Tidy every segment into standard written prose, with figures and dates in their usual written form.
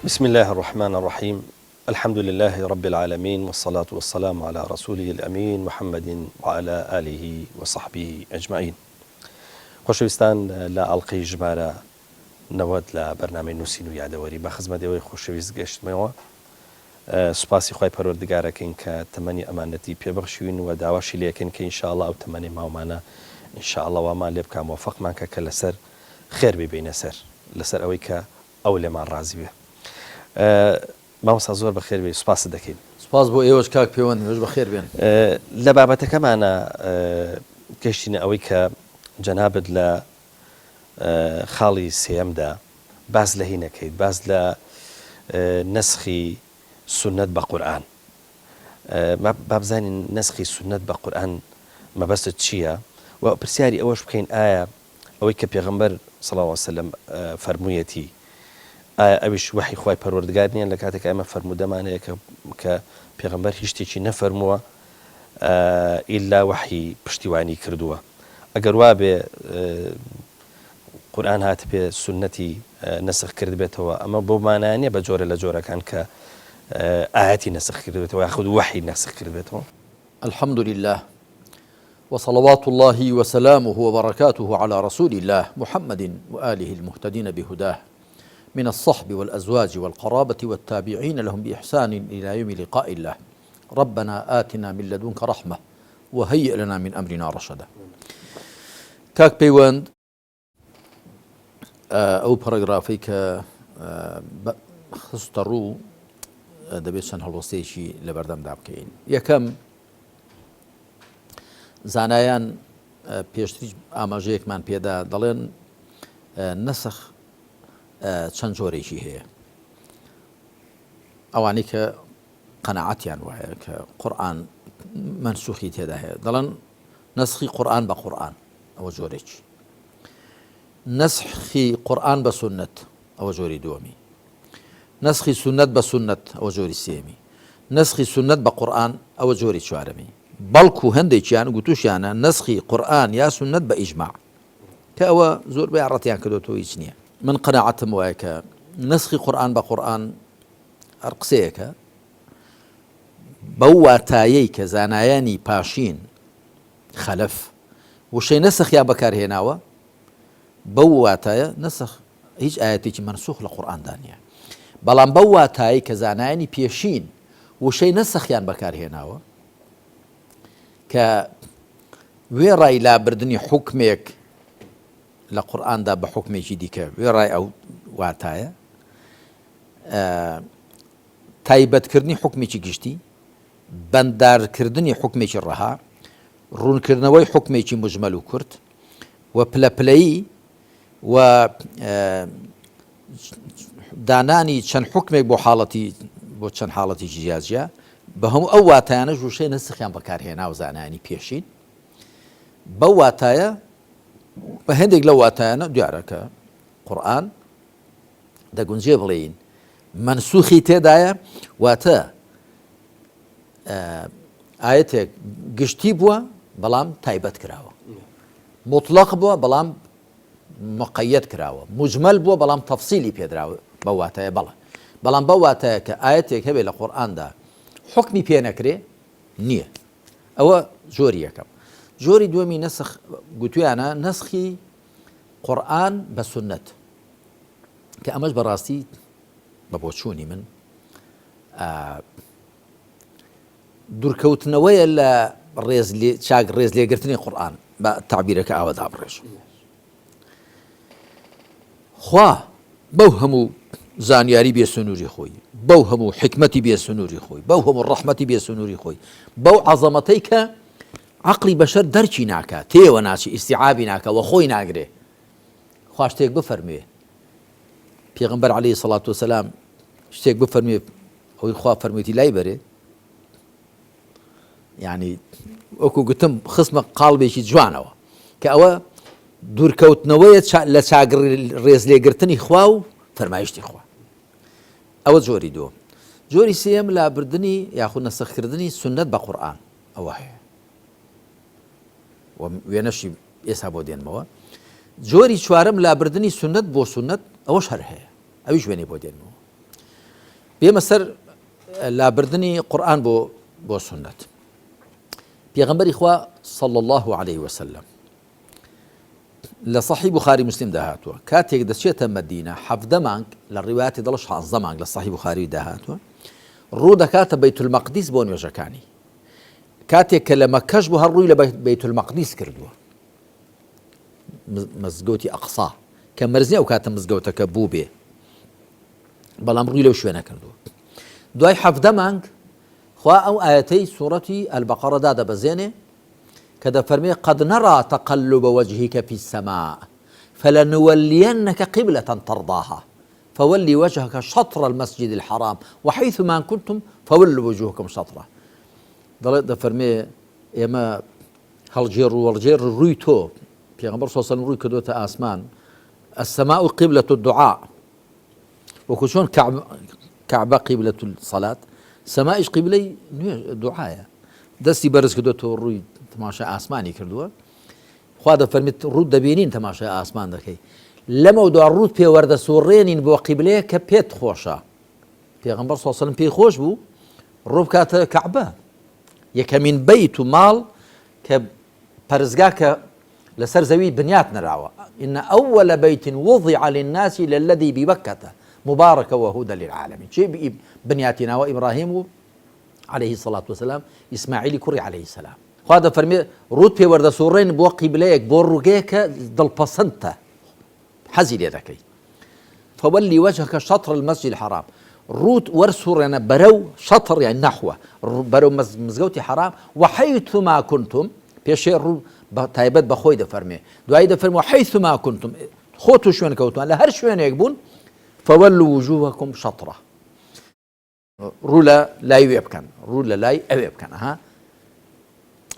بسم الله الرحمن الرحيم. الحمد لله رب العالمين، والصلاة والسلام على رسوله الأمين محمد وعلى آله وصحبه أجمعين. خۆشەویستان لە ئەڵقەی ژمارە 90 لە بەرنامەی نووسین و یادەوەری بە خزمەتەوەی خۆشەویست گەشتمەوە. سوپاسی خۆی پەروەردگارەکەین کە تەمەنی ئەمانەتی پێبەخشوین و داواشی لێکن کە ئینشاءڵڵا ئەو تەمەنی ماومانە ئینشاءڵڵا وامان لێ بکە مۆفەقمان کە لەسەر خێر ببینە سەر لەسەر ئەوەی کە ئەو لێمان ڕازی بێ. مامۆستا زۆر بەخێر بێ، سوپاس دەکەین. سپاس بۆ ئێوەش کاک پەیوەند، ئێوەش بەخێر بێن. لە بابەتەکەمانە گەشتینە ئەوەی کە جەنابەت لە خاڵی سێەمدا باز لە هینەکەیت، باز لە نەسخی سونەت بە قورئان. با بزانین نەسخی سونەت بە قورئان مەبەستت چییە و پرسیاری ئەوەش بکەین ئایا ئەوەی کە پێغەمبەر صلی الله علیه وسلم فەرموویەتی ئایا ئەویش وحی خوای پەروەردگار نییە لە کاتێک ئەمە فەرموودەمانەیە کە پێغەمبەر هیچ شتێکی نەفەرمووە ئیلا وحی پشتیوانی کردووە. ئەگەر وا بێ قورئان هات پێ سونەتی نەسخ کرد بێتەوە، ئەمە بۆ مانایە بە جۆرە لە جۆرەکان کە ئاەتی نەسخ کرد بێتەوە یاخود وحی نەسخ کرد بێتەوە. الحمد لله وصلوات الله وسلامه وبركاته على رسول الله محمد وآله المهتدين بهداه من الصحب والأزواج والقرابة والتابعين لهم بإحسان إلى يوم لقاء الله. ربنا آتنا من لدنك رحمة وهيئ لنا من أمرنا رشدا. کاک پەیوەند، ئەو پەرەگرافەی کە خستە ڕوو دەبێت چەند هەڵوەستەیەکی لەبەردەمدا بکەین. یەکەم، زانایان پێشتری ئاماژەیەکمان پێدا دەڵێن نەسخ چەند جۆرێکی هەیە. ئەوانەی کە قەناعەتیان وایە کە قورئان منسوخی تێدا هەیە دەڵێن نەسخی قورئان بە قورئان، ئەوە جۆرێکی. نەسخی قورئان بە سونەت، ئەوە جۆری دووەمی. نەسخی سونەت بە سونەت، ئەوە جۆری سێمی. نەسخی سونەت بە قورئان، ئەوە جۆری چوارەمی. بەڵکو هەندێکیان گوتوشیانە نەسخی قورئان یا سونەت بە ئیجماع، کە ئەوە زۆر بە ڕەتیان کردوتەوە، هیچ نییە. من قەناعەتم وایە کە نەسخی قورئان بە قورئان هەر قسەیەکە بەو واتایەی کە زانایانی پاشین خەلەف وشەی نەسخیان بەکارهێناوە، بەو واتایە نەسخ هیچ ئاەتێکی منسوخ لە قورئاندا نییە. بەڵام بەو واتایی کە زانایانی پێشین وشەی نەسخیان بەکارهێناوە کە وێڕای لابردنی حوکمێک لە قورئاندا بە حوکمێکی دیکە، وێڕای ئەو واتایە تایبەتکردنی حوکمێکی گشتی، بەندارکردنی حوکمێکی ڕەها، ڕوونکردنەوەی حوکمێکی مجمەل و کورت و پلەپلەیی و دانانی چەند حوکمێک بۆ چەند حاڵەتێکی جیاجیا، بە هەموو ئەو واتایانە ژوشەی نەسخیان بەکارهێناوە زانایانی پێشین. بەو واتایە بە هەندێک لەو واتایانە دیارە کە قورئان دەگونجێ بڵێین منسوخی تێدایە، واتە ئاەتێک گشتی بووە بەڵام تایبەت کراوە، مطلق بووە بەڵام مقەیەد کراوە، مجمەل بووە بەڵام تەفسیلی پێدراوە بە واتایە. بەڵام بە واتایە کە ئاەتێک هەبێت لە قورئاندا حوکمی پێ نەکرێ نییە. ئەوە جۆری یەکەم. جۆری دووەمی نەسخ گوتویانە نەسخی قورئان بە سونەت، کە ئەمەش بەڕاستی بە بۆچوونی من دوورکەوتنەوەیە لە چاک ڕێز لێگرتنی قورئان، بە تعبیرەکە ئاوەدا بڕێژ. خوا بەو هەموو زانیاری بێسنووری خۆی، بەو هەموو حکمەتی بێسنووری خۆی، بەو هەموو ڕەحمەتی بێسنووری خۆی، بەو عەزەمەتەی کە عەقلی بەشەر دەرکی ناکات، تێوە ناچی، ئیستیعابی ناکەوە، خۆی ناگرێ. خوا شتێک بفەرموێ، پێغەمبەر عەلەیهی سەڵات وەسەلام شتێک بفەرموێ، ئەوەی خوا فەرموویەتی لای بەرێ، یعنی وەکو گوتم خستمە قاڵبێکی جوانەوە کە ئەوە دوورکەوتنەوەیە لە چاک ڕێز لێگرتنی خوا و فەرمایشتی خوا. ئەوە جۆری دووەم. جۆری سێم لابردنی یاخود نەسخکردنی سونەت بە قورئان، ئەوە هەیە و وێنەشی ئێستا بۆ دێنمەوە. جۆری چوارەم لابردنی سونەت بۆ سونەت، ئەوەش هەر هەیە، ئەویش وێنەی بۆ دێنمەوە. بێمە سەر لابردنی قورآن بۆ سنت. پێغەمبەری خوا صلى الله عليه وسلم لە صحیح بوخاری مسلم داهاتوە کاتێک دەچێتە مەدینە 17 مانگ لە ڕیواتی دڵش 16 مانگ لە صحیح بوخاری داهاتوە ڕوو دەکاتە بەیت المەقدیس بۆ نوێژەکانی کاتێک کە لە مەکەش بوو هەر ڕووی لە بەیت المەقدیس کردووە مزگەوتی ئەقسا کە مەرزی ئەو کاتە مزگەوتەکە بوو بێ بەڵام ڕووی لەو شوێنە کردووە دوای 17 مانگ خوا ئەو ئاەتەی سوورەتی ئەلبەقەڕەدا دەبەزێنێ کە دەفەرمێ قد نرى تقلب وجهك في السماء فلنولينك قبلة ترضاها فولي وجهك شطر المسجد الحرام وحيث ما كنتم فولوا وجوهكم شطره دەفەرمێ ئێمە هەڵگێڕ و وەڵگێڕ ڕووی تۆ پێغەمبەر صلی الله علیه و سلم ڕووی کردوتە ئاسمان السماء قبلة الدعاء وەکو چۆن کەعبە قبلة الصلاة سەمائیش قیبلەی دوعایە دەستی بەرز کردوتەوە ڕووی تەماشای ئاسمانی کردووە خوا دەفەرمێت ڕوود دەبینین تەماشای ئاسمان دەکەی لەمە دوا ڕوود پێوەردە سوڕێنین بۆ قیبلەیە کە پێت خۆشە پێغەمبەر صلی الله علیه و سلم پێی خۆش بوو ڕوو بکاتە کەعبە یەکەمین بەیت و ماڵ کە پەرزگا کە لەسەر زەوی بنیات نراوە إن أول بيت وضع للناس للذي ببكة مبارك وهدى للعالمين شيء بنياتنا وإبراهيم عليه الصلاة والسلام إسماعيل كري عليه السلام هذا فرمي رود في ورد سورين بو قبليك بو رقيك ضل بسنته حزي لذكي فولي وجهك شطر المسجد الحرام رود ورسورنا برو شطر يعني نحوه برو مزقوتي حرام وحيث ما كنتم بيشي رود تايبت بخوي ده فرمي دعاء ده فرمي وحيث ما كنتم خوتو شوين كوتو لهر شوين يكبون فولوا وجوهكم شطره رولا لا يبكن رولا لا يبكن ها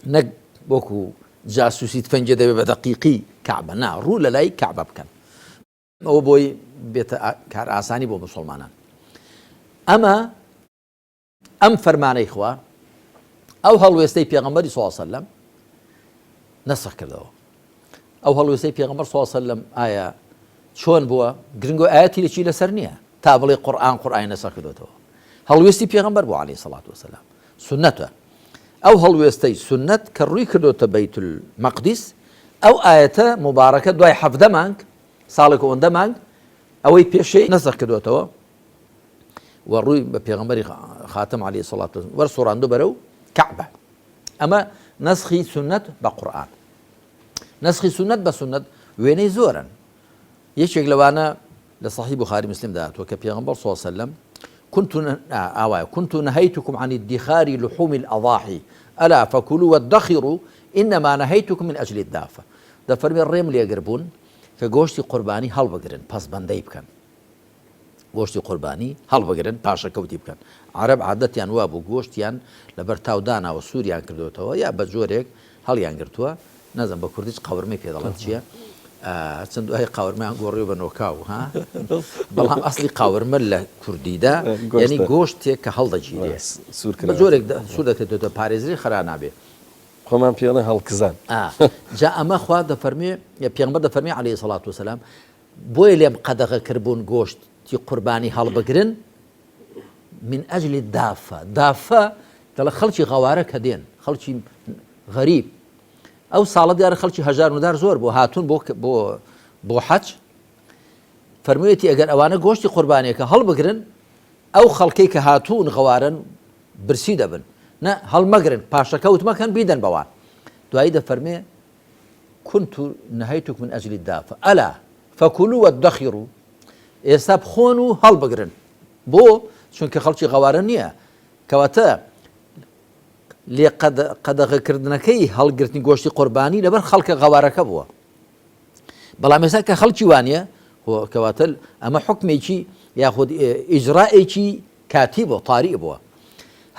نق بوكو جاسوسي تفنجد بدقيقي كعبه نا رولا لا كعبه بكن او بوي بيت كار اساني بو مسلمانان اما فرمانه اخوا او هلوستي پیغمبر صلی الله علیه وسلم نسخ کردو او هلوستي پیغمبر صلی الله علیه وسلم آیا شون بوا گرنگو آیاتی لچی لسر نیه تابلی قرآن نسخ کردو هلوستي پیغمبر بو عليه الصلاة والسلام سنته او هلوستي سنت كروي كردو بيت المقدس او آية مباركة دواي حفظ مانك سالك وان دمانك او بيشي نسخ كردو تو وروي بيغمبر خاتم عليه الصلاة والسلام ورسول عنده برو كعبة اما نسخي سنت بقرآن نسخي سنت بسنت ويني زورا يشيك لوانا لصحيح بخاري مسلم دات وكبيغمبر صلى الله عليه وسلم كنت نهيتكم عن ادخار لحوم الأضاحي ألا فكلوا وادخروا إنما نهيتكم من أجل الدافة ده فرمي الريم اللي يقربون كجوشتي قرباني هل بقرن بس بنديب كان جوشتي قرباني هل بقرن باشا كوتيب كان عرب عادتي أن وابو جوشتيان لبرتاو دانا وسوريا كردوتوا يا بجوريك هل ينقرتوا نزم بكرديش قورمي في ضلتشيا چند هاي قاورمه گوڕی بە نۆکاو ها بەڵام ئەسلی قاورمە لە کوردیدا یعنی گۆشتێک کە هەڵدەگیرێ بە جۆرێک سوور دەکرێتێتە پارێزری خەرا نابێ خۆمان پێڵێ هەڵکزان جا ئەمە خوا دەفەرمێ پێغەمبەر دەفەرمێ عليه الصلاة والسلام بۆیە لێم قەدەغە کردبوون گۆشتی قوربانی هەڵبگرن من ئەجلی دافە دەڵێ خەڵکی غەوارە کە دێن خەڵکی غەریب ئەو ساڵە دیارە خەڵکی هەژار ودار زۆر بۆ هاتوون بۆ حەج فەرموویەتی ئەگەر ئەوانە گۆشتی قوربانیەکە هەڵبگرن ئەو خەڵکەی کە هاتوون غەوارن برسی دەبن نە هەڵمەگرن پاشەکەوت مەکەن بیدەن بەوان دوایی دەفەرمێ كنت نهيتكم من أجل الدافة ألا فكلوا وادخروا ئێستا بخۆن و هەڵبگرن بۆ چونکە خەڵکی غەوارە نییە کەواتە لێ قەدەغەکردنەکەی هەڵگرتنی گۆشتی قوربانی لەبەر خەڵکە غەوارەکە بووە بەڵام ئێستا کە خەڵکی وانە کەواتە ئەمە حکمێکی یاخود ئیجرائێکی کاتی بووە تاریع بووە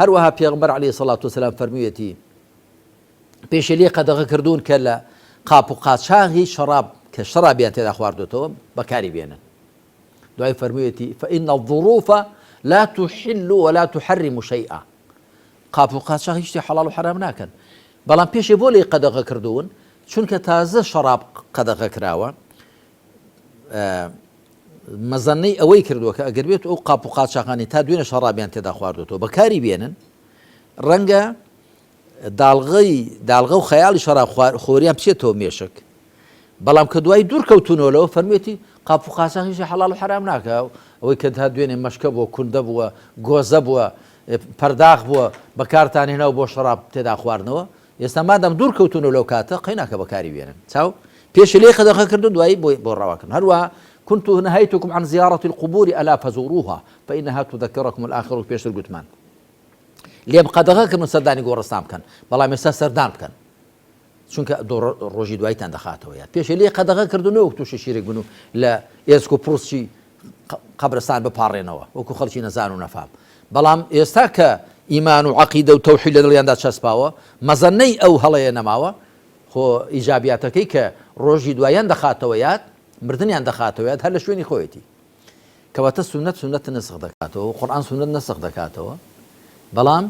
هەروەها پێغەمبەر عەلەیهی سەڵات وسەلام فەرموویەتی پێشە لێ قەدەغەکردوون کە لە قاپ و قاچاغی شەراب کە شەرابیان تێدا خواردوێتەوە بەکاری بێنن دوای فەرموویەتی فإن الظروف لا تحل ولا تحرم شيئا قاپ و قاچاغ هیچ شتێ حەڵاڵ و حەرام ناکەن بەڵام پێشێ بۆ لێ قەدەغە کردوون چونکە تازە شەراب قەدەغە کراوە مەزەنەی ئەوەی کردووە کە ئەگەر بێت ئەو قاپ و قاچاقانی تا دوێنە شەڕابیان تێدا خواردوەوە بەکاری بێنن ڕەنگە داڵغە و خەیاڵی شەڕاب خۆریان بچێتەوە مێشک بەڵام کە دوای دوور کەوتونەوەلەوە فەرمێتی قاپ و قاچاقیشی حەڵاڵ و حرام ناکە ئەوەی کە تا دوێنێ مەشکە بووە کوندە بووە گۆزە بووە پەرداخ بووە بەکارتان هێناو بۆ شەڕاب تێدا خواردنەوە ئێستا مادەم دوور کەوتونەوە لەو کاتە قەیناکە بەکاری بێنن چاو پێش لێ خەدەخە کردو دوایی بۆ ڕاواکردن هەروەها كنت نهيتكم عن زيارة القبور ألا فزوروها فإنها تذكركم الآخرة بيش القتمان لێم قەدەغەکە من سەردانی گۆڕستان بکەن بەڵام ئێستا سەردان بکەن چونکە ڕۆژی دوایتان دەخاتەوە یاد پێش لێ قەدەغە کردنەوە تووشی شیرێک بن و لە ئێسک و پرۆسچی قەبرستان بپارڕێنەوە وەکو خەڵکی نەزان و نەفام بەڵام ئێستا کە ئیمان و عەقیدە و تەوحید لە دڵیاندا چەسپاوە مەزەنەی ئەو هەڵەیە نەماوە خۆ ئیجابیاتەکەی کە ڕۆژی دوایان دەخاتەوە یاد مردنیان دەخاتەوە یاد هەر لە شوێنی خۆیەتی کەواتە سونەت نسخ دەکاتەوە قورئان سونەت نسخ دەکاتەوە بەڵام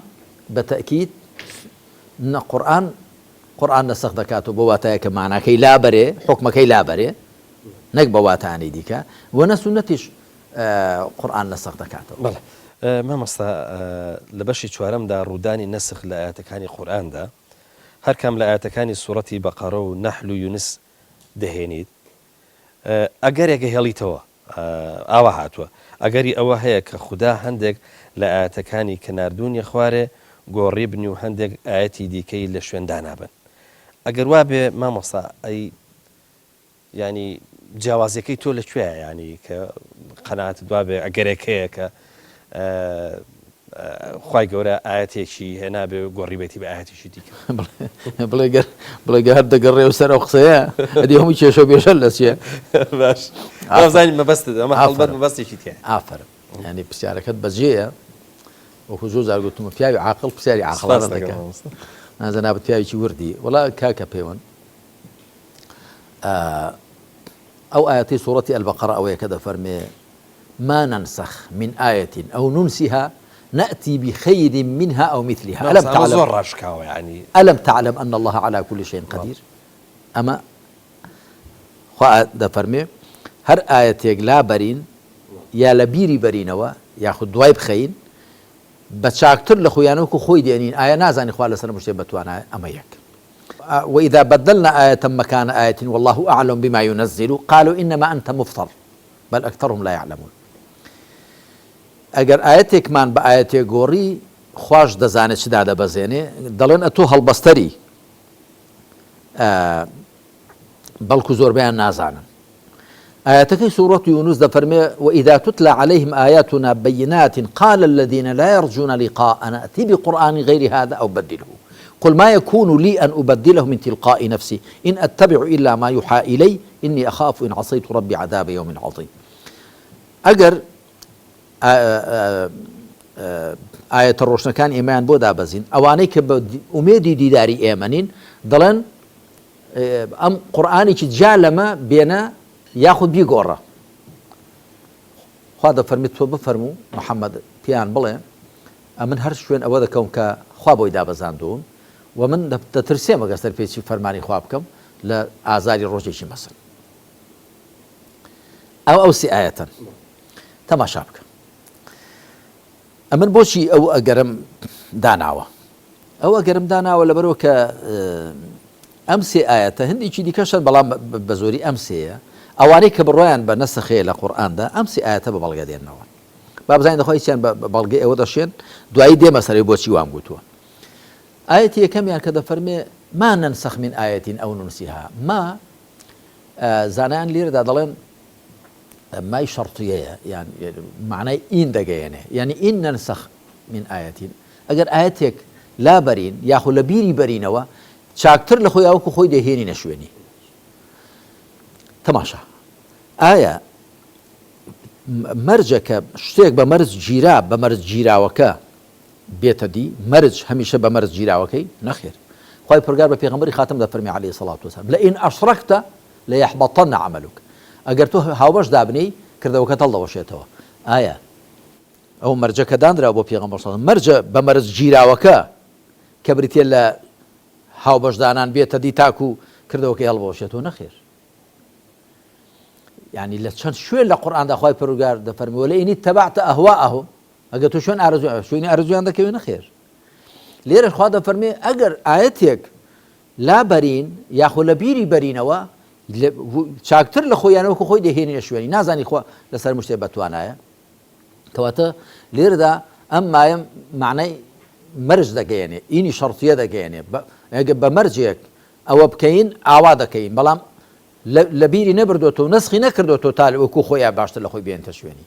بەتەکید قورئان نسخ دەکاتەوە بۆ واتایە کە معناکەی لابەرێ حکمەکەی لابەرێ نەک بە واتانەی دیکە وەنە سونەتیش قورئان نسخ دەکاتەوە بەڵێ مامۆستا لە بەشی چوارەمدا ڕوودانی نەسخ لە ئاەتەکانی قورئاندا هەر کام لە ئاەتەکانی سوورەتی بەقەرە و نەحل و یونس دەهێنیت ئەگەرێکە هێڵیتەوە ئاوا هاتووە ئەگەری ئەوە هەیە کە خوددا هەندێک لە ئاەتەکانی کە نردونی خوارێ گۆڕی بنی و هەندێک ئاەتی دیکەی لە شوێندا نابن ئەگەر وا بێ مامۆستا ئەی ینی جیاوازەکەی تۆ لەکوێیە ینی کە قەنات دوا بێ ئەگەرێکەیە کە خوای گەورە ئاەتێکی هێنابێ گۆڕیبێتی بە ئاەتێکی دیکە بڵێ هەر دەگەڕێ و سەر ئەو قسەیە ئەدی هەمووی کێشە بێژە لە چیە باش زانین مەبەستت ئەمە هەڵبەت مەبەستێکی تێ ئافرم ینی پرسیارەکەت بەجێیە وەکو زۆر جار گوتمە پیاوی عاقڵ پرسیاری عاقڵانە دەکات نازەنا بە پیاوێکی وردی وەڵا کاکە پەیوەن ئەو ئاەتی سوورەتی ئەلبەقەرە ئەوەیە کە دەفەرمێ ما ننسخ من آية أو ننسها نأتي بخير منها أو مثلها ألم تعلم أن الله على كل شيء قدير أما خوا دفرمي هر آية لا برين يا لبيري برينوا ياخذ دواي بخين بتشاكتر لخويانوكو خوي دينين آية نازاني خوالة سنة مشتبتوانا أما يك وإذا بدلنا آية مكان آية والله أعلم بما ينزل قالوا إنما أنت مفتر بل أكثرهم لا يعلمون ئەگەر ئاەتێکمان بە ئاەتێ گۆڕی خوش دەزانێت چدا دەبەزێنێ دەڵێن ئەتۆ هەڵبەستەری بەڵکو زۆربیان نازانن آياتكي سورة يونس دفرمي وإذا تتلى عليهم آياتنا بينات قال الذين لا يرجون لقاءنا أتي بقرآن غير هذا أو بدله قل ما يكون لي أن أبدله من تلقاء نفسي إن أتبع إلا ما يوحى إلي إني أخاف إن عصيت ربي عذاب يوم عظيم أجر آية الروشن كان إيمان بودا بزين أواني كأميدي ديداري إيمانين ضلن أم قرآني كجالما بينا ياخذ بي قرة هذا فرميت بفرمو محمد بيان بلين من هرش وين أوذا كون كخوابو يدا بزاندون ومن تترسي ما قصر في شي فرماني خوابكم لأعزاري الروجيشي مثلا أو سي آية تماشابك أمن بوشي أو أجرم داناوة أو أجرم داناوة لبروك أمسي آية هندي شيء كشان بلا بزوري أمسي أواني كبروان بنسخي لقرآن ده أمسي آية ببلغة دي النوع باب زين دخوي شان ببلغة أو دشين دعاء دي مثلا بوشي وام قلتوا آية كم يعني كذا فرمي ما ننسخ من آية أو ننسيها ما زانان لير ده ضلين ما شرطية يعني معناه إن دقيقة يعني إن ننسخ من آية أجر آياتك لا برين ياخو لبيري برينوا شاكتر لخويا أوكو خوي دهيني نشويني تماشا آية مرجك شتيك بمرج جيرا بمرج جيراوكا بيت دي مرج هميشه بمرج جيراوكي نخير خوي برغار بيغمبري خاتم ده فرمي عليه الصلاة والسلام لئن أشركت ليحبطن عملك أجر تو هاوبش دابني كردو كتل وشيتوا آية أو مرجك داندرا أبو بيغمبر صلى الله عليه وسلم مرج بمرج جيراوكا كبرتي لا هاوبش دانان بيت دي تاكو كردو كي يلبو وشيتوا نخير يعني لشان شو اللي القرآن ده خواي بروجار ده فرمي ولا إني اتبعت أهواءهم أجت شون أرزو شو إني أرزو عندك وين خير لير الخوا ده فرمي أجر آياتك لا برين يا خو لبيري برينوا شاكتر لخوي أنا وكو خوي ده هيني شويني نازني خوا لسر مشتبه وانا كواتا لير ده أما يم معناه مرج ده يعني إني شرطية ده يعني بمرجك أو بكين عوادة كين بلام لبيري نبردوتو نسخي نكردوتو تال وكو خويا باشتر لخوي بين تشويني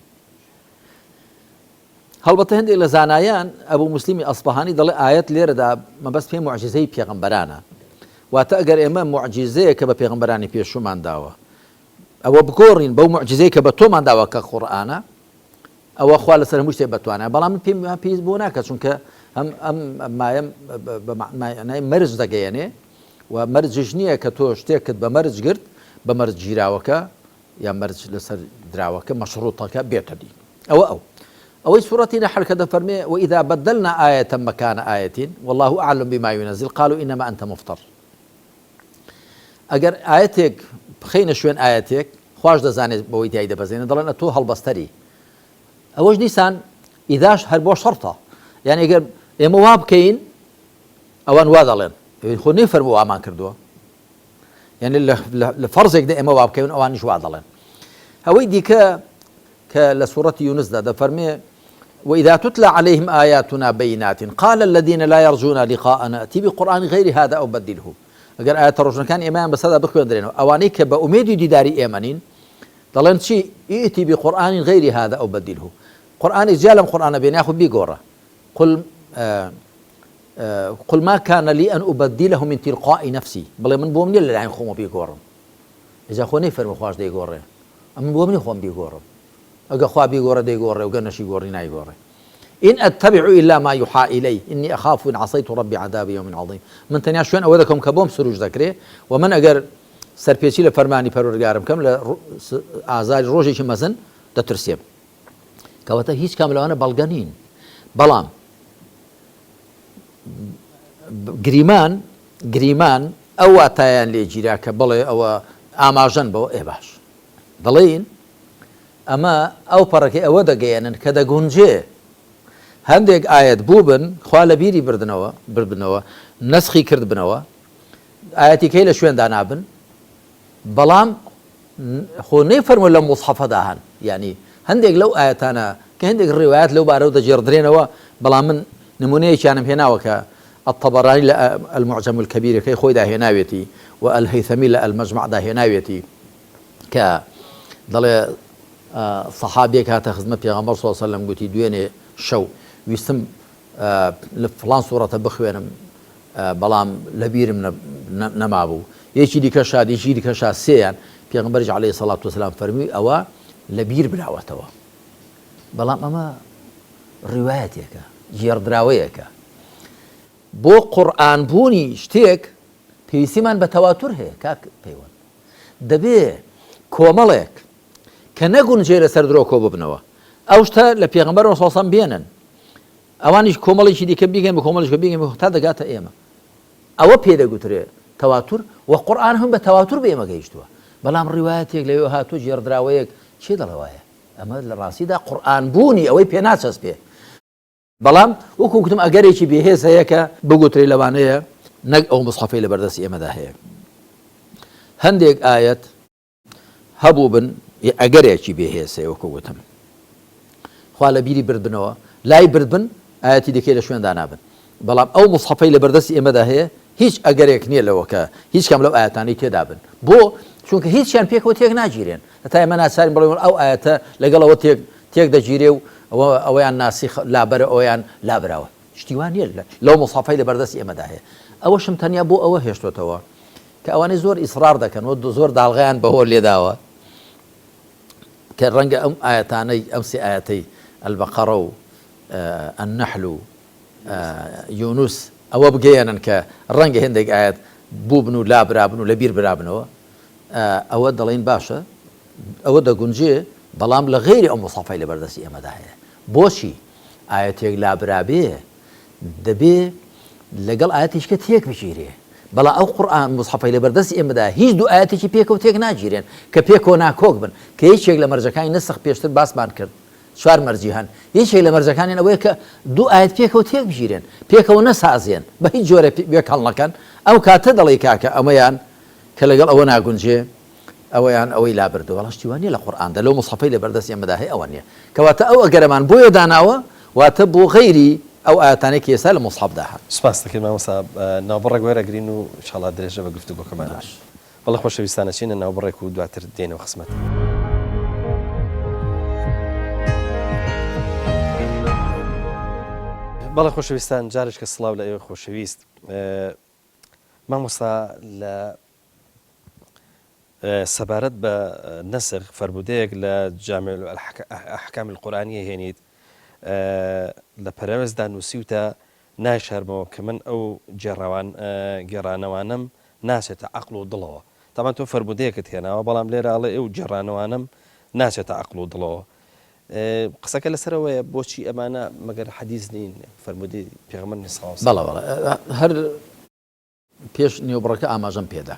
هەڵبەتە هەندێک لە زانایان ئەبوو مسلیمی ئەسپەهانی دەڵێ ئاەت لێرەدا ما بەس پێی موعجزەی پێغەمبەرانە واتە ئەگەر ئێمە موعجزەیە کە بە پێغەمبەرانی پێشومان داوە ئەوە بگۆڕین بەو موعجزەی کە بە تۆمان داوە کە قورئانە ئەوە خوا لەسەر هەموو شتێک بەتوانە بەڵام من پێی بۆ ناکات چونکە ئەم مایەم بەمعنای مەرج دەگەیەنێ و مەرجش نییە کە تۆ شتێکت بە مەرج گرت بە مەرج گیراوەکە یا مەرج لەسەر دراوەکە مەشروطەکە بێتە دی ئەوە أو سورة نحل كذا فرمي وإذا بدلنا آية مكان آية والله أعلم بما ينزل قالوا إنما أنت مفتر أجر آياتك بخين شوين آياتك خواج دزاني بويتي عيدة بزين ضلنا تو هالبستري أوج نيسان إذاش هربو شرطة يعني أجر مواب كين أوان واضلين خوني فرموا أمان كردوه يعني لفرزك ده مواب كين أوان نش واضلين هويدي لسورة يونس ده فرمي وإذا تتلى عليهم آياتنا بينات قال الذين لا يرجون لقاءنا ائتي بقرآن غير هذا أو بدله أجر آيات الرجل كان إيمان بس هذا بخوي درينه أوانيك بأميد ديداري إيمانين ضلن شيء ائتي بقرآن غير هذا أو بدله قرآن جالم قرآن بين ياخذ بيقورة قل ما كان لي أن أبدله من تلقاء نفسي بل من بومني اللي عين خوم بيقورة إذا خوني فرم خواش دي قورة أمن بومني خوم بيقورة أجا خوا بيقورة دي قورة وقنا شي قوري ناي قورة إن أتبع إلا ما يوحى إلي إني أخاف إن عصيت ربي عذاب يوم عظيم من تنيا شوين أودكم كبوم سروج ذكره ومن أجر سربيتي لفرماني فرورجارم كم لأعزائي روجي شمسن تترسيب كواتا هيش كامل أنا بلغانين بلام جريمان أو أتايان لي جيراك بلي أو آماجن بو إيه باش دلين أما أو بركة أو دقيقة كذا جونجي هندق آيات بوبن خال بيري بردنوا نسخي كرد بنوا آياتي كيلا شوين دانابن بلام خو نفرم ولا مصحف داهن يعني هندق لو آياتنا كهندق الروايات لو بارو دجير درينوا بلام من نمونيه كان هنا وك الطبراني المعجم الكبير كي خوي ده هناويتي والهيثمي المجمع ده هناويتي ك ضل صحابي كانت خدمة پیغمبر صلى الله عليه وسلم قلتي دويني شو ويستم لفلان صورة بخوينم بلام لبير من نمابو يجي دي كشا سيان پیغمبر عليه الصلاة والسلام فرمي أوا لبير بلاوتوا بلام أما روايتك جير دراويك بو قرآن بوني شتيك بيسيمان بتواتر هي كاك بيوان دبي كومالك كنقول جيل سردرو كوب بنوا أوشتا لبيغمبر صلى الله عليه وسلم بينن أوانيش كومالي شدي كبيجن بكوماليش كبيجن هذا جات إيما أو بيدا قتري تواتر وقرآن هم بتواتر بيما جيشتوا بلام رواياتك ليو هاتو جير دراويك شيء رواية أما الراسي ده قرآن بوني أو بيناسس بيه بلام وكو كنتم أجريشي بيه سيكا بقتري لوانية نج أو مصحفي لبردس إيما ده هيك هنديك آية هبوبن أجريشي بيه سيكو كتم خاله بيري بردبنوا لا يبردبن آياتي دكيلة شوين دانابن بلام أو مصحفي لبردس إيما ده هي هيش أجريك نيل لوكا هيش كم لو آياتاني كدابن بو چونکە هیچیان پێکەوە تێک ناگیرێن هەتا ئێمە ناچارین بڵێن ئەو ئاەتە لەگەڵەوە تێک دەگیرێ و ئەوەیان ناسیخ لابەرە ئەویان لابراوە شتیوان نیە لەو مصحفەی لە بەردەستی ئێمەدا هەیە ئەوەشم تەنیا بۆ ئەوە هێشتوتەوە کە ئەوانەی زۆر ئیسرار دەکەن و زۆر داڵغیان بەهۆ لێداوە کە ڕەنگە ئەم ئاەتانەی ئەم سێ ئاەتەی البەقەرە و النەحل و یونوس ئەوە بگەیەنن کە ڕەنگە هێندێک ئاەت بووبن و لابرابن و لەبیر برابنەوە ئەوە دەڵێن باشە ئەوە دەگونجێ بەڵام لە غێری ئەو مصحفەی لە بەردەستی ئێمەدا هەیە بۆچی ئاەتێک لابرابێ دەبێ لەگەڵ ئاەتیشکە تێک بگیرێ بەڵا ئەو قورآن مصحفەی لە بەردەستی ئێمەدا هیچ دوو ئاەتێکی پێکەوتێک ناگیرێن کە پێکەوە ناکۆک بن کە هیچێک لە مەرجەکانی نسخ پێشتر باسمان کرد 4 مەرجی هەن هیچێک لە مەرجەکانیان ئەوەیە کە دوو ئاەت پێکەوە تێک بژیرێن پێکەوە نەسازێن بە هیچ جۆرە پێک هەڵنەکەن ئەو کاتە دەڵی کاکە ئەمەیان کە لەگەڵ ئەوە ناگونجێ ئەوەیان ئەوەی لابردو وەڵاشتی وانە لە قورئاندا لەو مصحفەی لە بەردەستی ئێمەدا هەیە ئەوە نییە کەواتە ئەو ئەگەرەمان بۆیە داناوە واتە بۆ غەیری ئەو ئاەتانێکی ئێستا لە مصحفدا هات سپاس دەکەم مامۆستا ناوبڕێک وەرەگرین و انشاءالله درێژە بە گفتوگۆکەمان باش بەڵێ خۆشەویستانە چینە ناوبڕێک و دواتر دێنەوە خزمەت بەڵێ خۆشەویستان جارێک کە سڵاو لە ئێوە خۆشەویست مامۆستا لە سەبارەت بە نەسخ فەرمودەیەک لە جامع الأحكام القورآنیە هێنیت لە پەرەوەزدا نووسیوتە ناشارمەوە کە من ئەو گێڕانەوانم ناچێتە عەقڵ و دڵەوە تامان تۆ فەرمودەیەکت هێناوە بەڵام لێرە ئەڵێ ئەو گێڕانەوانم ناچێتە عەقڵ و دڵەوە قسەکە لەسەرەوەیە بۆچی ئەمانە مەگەر حەدیث نین فەرمودەی پێغەمبەر صلی الله بەڵێ هەر پێش نێوبڕەکە ئاماژەم پێدا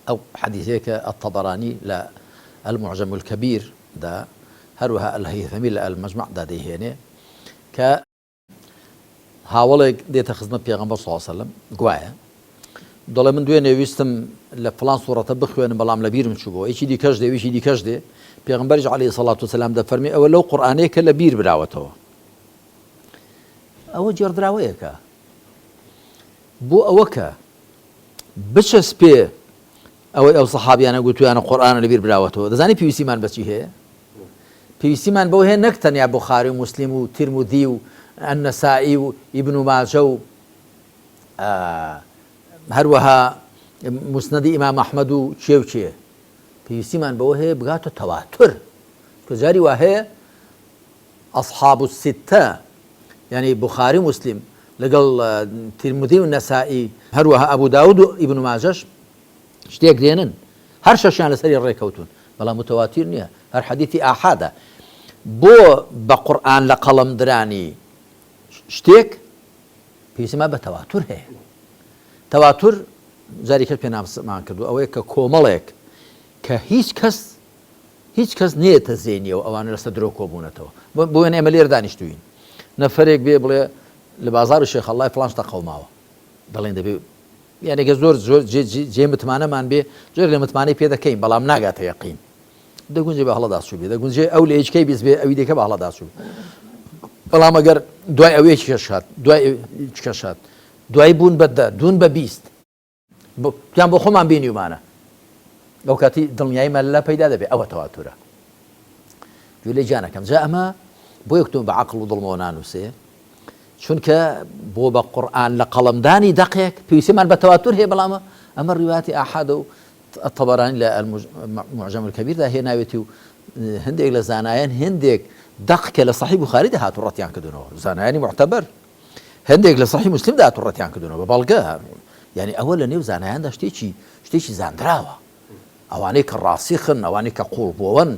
ئەو حەدیثەیەکە الطبراني لە المعجم الكبير دا هەروەها الهەیثەمی لە المەجموعدا دەیهێنێ کە هاوڵێک دێتە خزمەت پێغەمبەر صلی الله علیه وسلم گوایە دەڵێ من دوێنێ ویستم لە فڵان سوورەتە بخوێنم بەڵام لە بیرم چوو بۆ یەکی دیکەش دێ ویشی دیکەش دێ پێغەمبەریش عەلەیهی سەڵات وسەلام دەفەرمێ ئەوە لەو قورئانەیە کە لە بیر براوەتەوە ئەوە جێڕدراوەیەکە بۆ ئەوە کە بچەسپێ ئەوەی ئەو سەحابیانە گوتویانە قورئانە لە بیر براوەتەوە دەزانی پێویستیمان بەچی هەیە پێویستیمان بەوە هەیە نەک تەنیا بوخاری و موسلیم و تیرمودی و النەسائی و ئیبن ماجە و هەروەها مسنەدی ئیمام ئەحمەد و چێ و چێ پێویستیمان بەوە هەیە بگاتە تەواتر کە جاری وا هەیە ئەصحاب الستە یعنی بوخاری مسلیم لەگەڵ تیرمودی و نەسائی هەروەها ئەبوو داود و ئیبن ماجەش شتێک دێنن هەر شەشیان لەسەری ڕێکەوتون بەڵام متەواتیر نییە هەر حەدیثی ئاحادە بۆ بە قورئان لە قەڵەمدرانی شتێک پێویستیمان بە تەواتر هەیە تەواتر جاری کەس پێنامان کردو ئەوەیە کە کۆمەڵێک کە هیچ کەس نێتە زێنیەوە ئەوانە لەسەر درۆ کۆبوونەتەوە بۆ وێنە ئێمە لێر دانیشتوین نەفەرێک بێ بڵێ لە بازار و شێخەڵای فڵان شتە قەوماوە دەڵێن دەبێ یعنی زۆر جێ متمانەمان بێ جۆر لە متمانەی پێ دەکەین بەڵام ناگاتە یەقین دەگونجێ بە هەڵەدا سوو بێ دەگونجێ ئەو لە هیچکەی بیست بێ ئەوی دێکە بە هەڵەدا سوو بەڵام ئەگەر دوای ئەوەیەکی کەشات دوای کەشات دوای بوون بەدە دوون بە 20 پیان بۆ خۆمان بینیومانە ئەو کاتی دڵنیاییمان لە پەیدا دەبێت ئەوە تەواتورە گوێ لێ جانەکەم جا ئەمە بۆ یەکتۆ بە عەقڵ و دڵمەوە نانووسێ چونکە بۆ بە قورئان لە قەڵەمدانی دەقێک پێویستیمان بە تەواتر هەیە بەڵام ئەمە ڕیواەتی ئاحاد و الطبراني لە المعجم الكبيردا هێناوێتی و هەندێک لە زانایان هەندێک دەقکە لە صحیح بوخاری داهات و ڕەتیان کردنەوە زانایانی معتەبەر هەندێک لە صحیح مسلم داهات و ڕەتیان کردنەوە بە بەڵگە یعنی ئەوە لە نێو زانایاندا شتێکی زاندراوە ئەوانەی کە ڕاسیخن ئەوانەی کە قوڵ بوون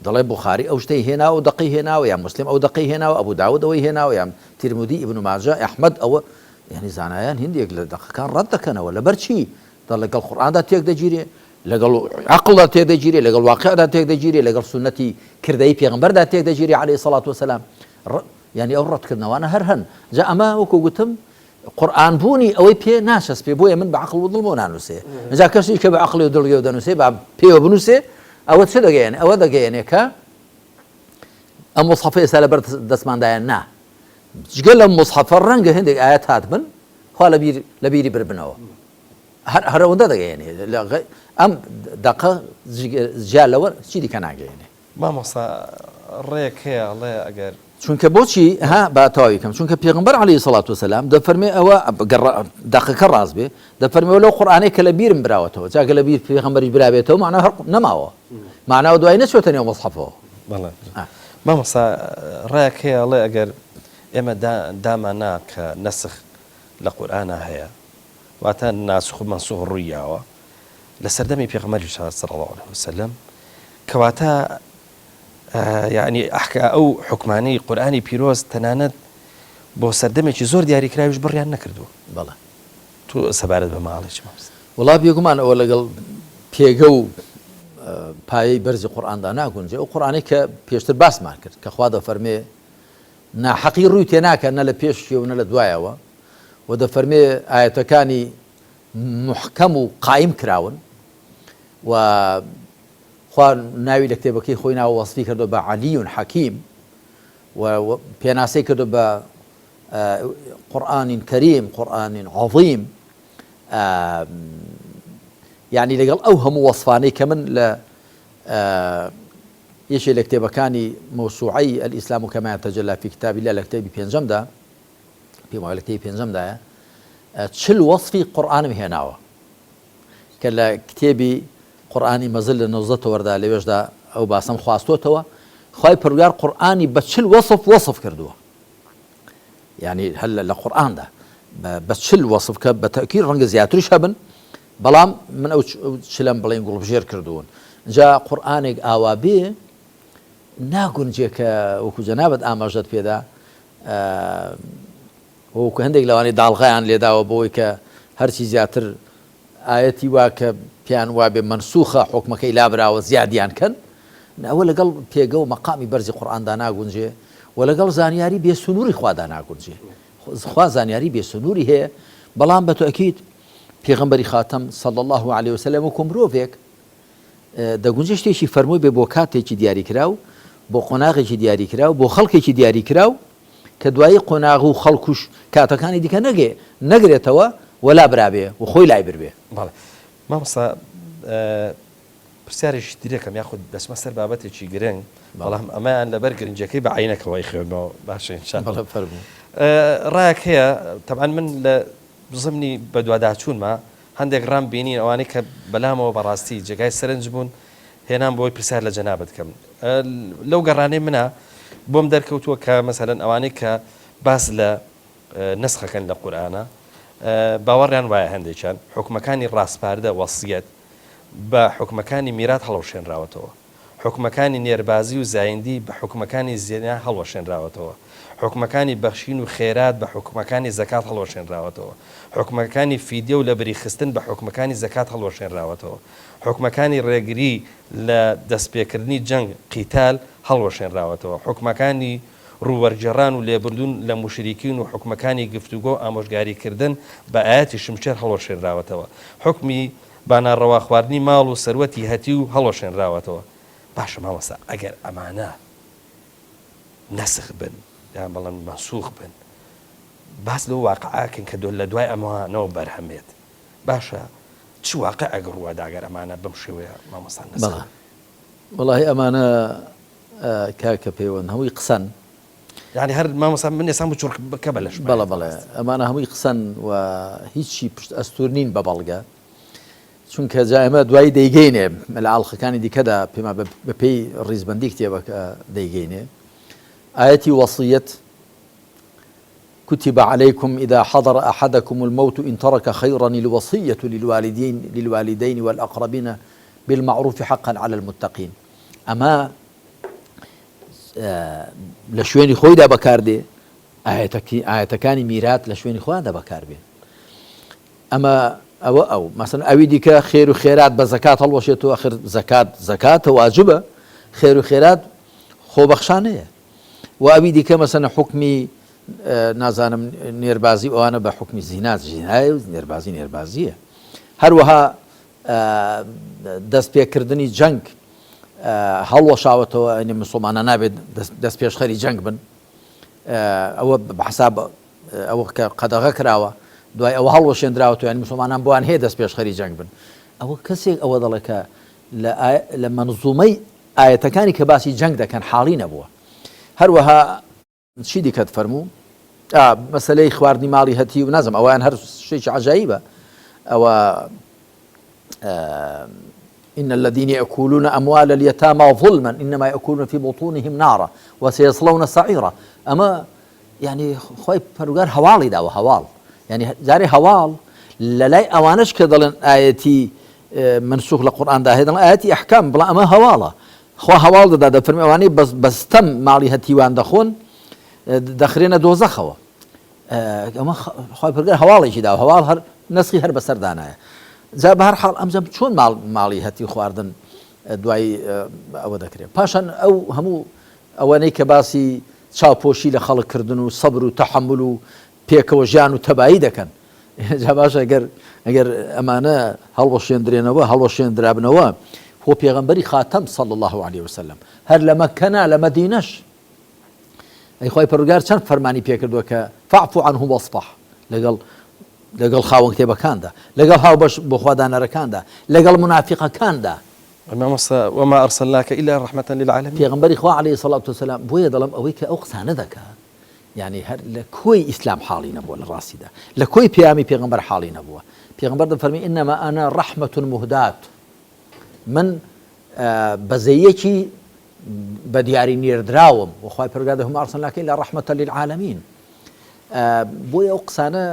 دەڵێ بوخاری ئەو شتەی هێناوە دەقی هێناوە یا مسلم ئەو دەقی هێناوە ئەبوو داود ئەوەی هێناوە یا تیرمودی ئیبن ماجە ئەحمەد ئەوە یعنی زانایان هەندێک لە دەقەکان ڕەت دەکەنەوە لەبەر چی دەڵێ لەگەڵ قورئاندا تێک دەگیرێ لەگەڵ عەقڵدا تێک دەگیرێ لەگەڵ واقعدا تێک دەگیرێ لەگەڵ سونەتی کردەی پێغەمبەردا تێک دەگیرێ عەلەیهی سەڵات وسەلام یعنی ئەو ڕەتکردنەوانە هەر هەن جا ئەمە وەکو گوتم قورئان بوونی ئەوەی پێ ناشەسپێ بۆیە من بە عەقڵ و دڵمەوە نانووسێ جا کەسی کە بە عەقڵی و دڵی دەنووسێ با پێوە بنووسێ ئەوە چ دەگەیەنێ ئەوە دەگەیەنێ کە ئەم مصحفە ئێستا لەبەر دەستماندایە نا جگە لەم مصحفە ڕەنگە هەندێک ئاەت هات بن خوا لە بیری بربنەوە هەر ئەوەندە دەگەیەنێ ئەم دەقە جا لەوە چی دیکە ناگەیەنێ مامۆستا ڕێک هەیە ئەڵێ ئەگەر چونکە بۆچی ها با تەواوی کەم چونکە پێغەمبەر عەلەیهی سەڵات وسەلام دەفەرمێ ئەوە دەقەکە ڕاست بێ دەفەرمێ لەو قورئانەی کە لە بیرم براوەتەوە جاکە لە بیر پێغەمبەریش برابێتەوە معناها هەر نەماوە معناوە دوای نەچۆتە نێو مصحفەوە بەڵێ مامۆستا ڕێک هەیە ئەڵێ ئەگەر ئێمە دامانا کە نەسخ لە قورئانە هەیە واتە ناسخ و مەنسوخ ڕوویاوە لە سەردەمی پێغەمبەری صلی الله عليه وسلم کەواتە یعنی ئەو حکمانەی قورئانی پیرۆز تەنانەت بۆ سەردەمێکی زۆر دیاریکراویش بڕیان نەکردووە بەڵێ تۆ تو سەبارەت بە ماڵێکی مامۆستا. وڵا بێگومان ئەوە لەگەڵ پێگە و پایەی بەرزی قورئاندا ناگونجێ ئەو قورئانەی کە پێشتر باسمان کرد کە خوا دەفەرمێ ناحەقی ڕووی تێناکە نە لە پێشیەوە نە لە دوایەوە و دەفەرمێ ئاەتەکانی محکەم و قایم کراون و خوا ناوی لە کتێبەکەی خۆی ناوە وەسفی کردو بە عەلیون حەکیم و پێناسەی کردو بە قورئان کەریم قورئان عەظیم يعني لەگەڵ ئەو هەموو وەصفانەی کە من لە یەکێ لە کتێبەکانی مەوسوعەی الئیسلام کەما یتەجەلا فی کتاب الله لە کتێبی پێنجەمدا پێم وایە لە کتێبی پێنجەمدایە 40 وەصفی قورئانم هێناوە کە لە کتێبی قورئانی مەزل لە 19 وەردا لەوێشدا ئەو باسم خواستۆتەوە خوای پەروەردگار قورئانی بە 40 وەصف کردووە يعني هەل لە قورئاندا بە 40 وەصف کە بە تەئکید ڕەنگە زیاتریش هەبن بەڵام من ئەو چلەم بڵێن گوڵبژێر کردوون جا قورئانێک ئاوا بێ ناگونجێ کە وەکو جەنابەت ئاماژەت پێدا وەکو هەندێک لەوانەی داڵغایان لێداوە بۆی کە هەرچی زیاتر ئاەتی وا کە پیان وا بێ منسوخە حکمەکەی لابراوە زیادیان کەن ئەوە لەگەڵ پێگە و مەقامی بەرزی قورئاندا ناگونجێ و لەگەڵ زانیاری بێسنووری خوادا ناگونجێ خوا زانیاری بێسنووری هەیە بەڵام بە تەئکید پێغەمبەری خاتەم صلی الله عليه وسلم وەکو مرۆڤێک دەگونجێ شتێکی فەرمووی بێ بۆ کاتێکی دیاریکراو بۆ قۆناغێکی دیاریکراو بۆ خەڵکێکی دیاریکراو کە دوایی قۆناغ و خەڵکوش کاتەکانی دیکە نەگرێتەوە وەلا برابێ و خۆی لای بربێ. بەڵێ مامۆستا پرسیارێکی دیرەکەم یاخود دەچمە سەر بابەتێکی گرنگ بەڵام ئەمەیان لەبەر گرنجەکەی بە عینەکەوەی خوێنەوە باشە ئینشاءالله. ڕایەک هەیە تەبعاً من لە زمنی بە دوواداچوونمە هەندێک ڕام بینین ئەوانەی کە بەلامەوە بەڕاستی جێگای سەرنج بوون هێنان بۆی پرسیار لە جەنابەت بکەم لەو گەڕانەی منە بۆم دەرکەوتووە کە مەسەلەن ئەوانەی کە باس لە نسخەکەن لە قورئانە باوەڕیان وایە هەندێکیان حکومەکانی ڕاستپاردە وەسیەت بە حکومەکانی میرات هەڵەوشێنراوەتەوە حکومەکانی نێربازی و زایندی بە حکومەکانی زیێنیا هەڵوەشێنراوەتەوە حکومەکانی بەخشین و خێرات بە حکومەکانی زەکات هەڵوەشێنراوەتەوە حکومەکانی فیدیە و لە بریخستن بە حکومەکانی زەکات هەڵوەشێنراوەتەوە حکومەکانی ڕێگری لە دەستپێکردنی جەنگ قیتال هەڵوەشێنراوەتەوە حکومەکانی ڕووەرجێڕان و لێبوردون لە موشریکین و حکومەکانی گفتوگۆ ئامۆژگاریکردن بە ئاەتی شمشێر هەڵوەشێنراوەتەوە حکمی باناڕەوا خواردنی ماڵ و سەروەتی هەتی و هەڵوەشێنراوەتەوە باشە مامۆستا ئەگەر ئەمانە نەسخ بن یان بەڵام مەسوخ بن باس لەو واقعاکن کە لە دوای ئەمانەوە بەرهەمێت باشە چ واقع ئەگەر ڕواداگەر ئەمانە بەم شێوەیە مامۆستا نەسخ وەڵاهی ئەمانە کاکە پەیوەند هەمووی قسەن يعني هەر مامۆستا من ێستا بچوڕ بکە بەلەش بەڵێ ئەمانە هەمووی قسەن و هیچی پشت ئەستور نین بە بەڵگە چونکە جا ئێمە دوایی دەیگەینێ لە ئاڵخەکانی دیکەدا پێما بەپێی ڕیزبەندی کتێبەکە دەیگەینێ آية وصية كتب عليكم إذا حضر أحدكم الموت إن ترك خيرا الوصية للوالدين والأقربين بالمعروف حقا على المتقين أما لشويني خوي دا بكاردي آياتكاني ميرات لشويني خوي دا بكاربي أما أو مثلا أويدك خير وخيرات بزكاة الوشية آخر زكاة واجبة خير وخيرات خو بخشانية وأبي ديك مثلا حكمي نازانم نيربازي وأنا بحكم زينات جناية نيربازية هروها دست بيكردني جنگ هەڵوە شاوەتەوە ئەنی مسلمانە نابێت دەست پێشخەری جەنگ بن ئەوە بەحساب ئەوە کە قەدەغە کراوە دوای ئەوە هەڵوەشێنراوەتەوە یانی مسلمانان بۆیان هەیە دەست پێشخەری جەنگ بن ئەوە کەسێک ئەوە دەڵێ کە لە منزومەی ئاەتەکانی کە باسی جەنگ دەکەن حاڵی نەبووە هەروەها چی دیکەت فەرموو مەسەلەی خواردنی ماڵی هەتی و نازم ئەویان هەر شتێکی عەجایبە ئەوە إن الذين يأكلون أموال اليتامى ظلما إنما يأكلون في بطونهم نارا وسيصلون سعيرا أما يعني خوي پروردگار هوالي داوە هەواڵ يعني جاري هەواڵ لەلای ئەوانش کە دەڵێن ئاەتی منسوخ لە قورئاندا هەیە دەڵێن ئاەتی ئەحکام بڵام ئەمە هەواڵە خوا هەواڵ دەدا دەفەرمێ ئەوانەی بەستەم ماڵی هەتیوان دەخۆن دەخرێنە دۆزەخەوە ئەمە خوای پەروردگار هەواڵێکی داوە هەواڵ هەر نسخی هەر بەسەردانایە جا بە هەر حاڵ ئەمجەم چۆن ماڵی هەتی خواردن دوای ئەوە دەکرێت پاشان ئەو هەموو ئەوانەی کە باسی چاوپۆشی لە خەڵککردن و سەبر و تەحمل و پێکەوە ژیان و تەبایی دەکەن جا باش ئەگەر ئەمانە هەڵوەشێندرێنەوە هەڵوەشێندرابنەوە بۆ پێغەمبەری خاتەم صلی الله عليه وسلم هەر لە مەکەنا لە مەدینەش ئەی خۆی پەروەردگار چەند فەرمانی پێکردووە کە فاعفو عنهم واصفح لەگەڵ خاوەن کتێبەکاندا لەگەڵ هاوبەش بۆ خوادانەرەکاندا لەگەڵ منافقەکاندا وما أرسلناك إلا رحمة للعالمين پێغەمبەری خوا عليه الصلاة والسلام بۆیە دەڵم ئەوەی کە ئەو قسانە دەکات يعني هەر لە کۆی ئیسلام حاڵی نەبووە لە ڕاستیدا لە کۆی پەیامی پێغەمبەر حاڵی نەبووە پێغەمبەر دەفەرمی ئینەما ئەنا ڕەحمەة مهدات من بەزەیەکی بە دیاری نێردراوم وخوای پەروەردگار هەم ئەرسەلناکە إلا رحمة للعالمين بۆیە ئەو قسانە